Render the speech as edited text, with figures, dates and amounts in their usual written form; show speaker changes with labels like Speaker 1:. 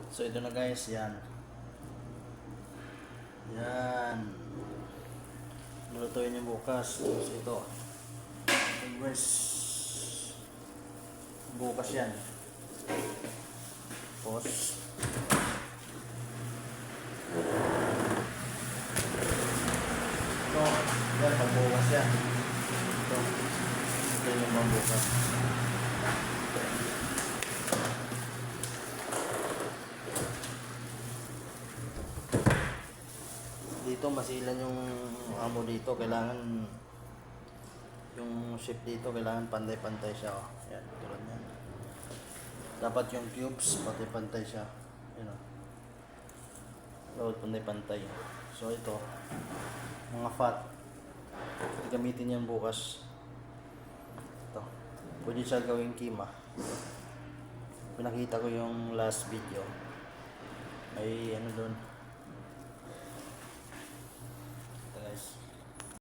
Speaker 1: So ito na guys, yan. Yan. Lulutuin yung bukas. Tapos ito. Guys. Bukas yan. Tapos. Ito. Yan, pagbukas yan. Ito. Ito yung pagbukas. Dito masilan yung amo dito, kailangan yung shape dito kailangan pantay-pantay siya, oh. Yan, tulad yan. Dapat yung cubes pantay-pantay siya. Yan, oh. Dapat pantay-pantay. So ito, mga fat, gamitin yan bukas. Ito, pwede siya gawing kima. Pinakita ko yung last video. May ano doon,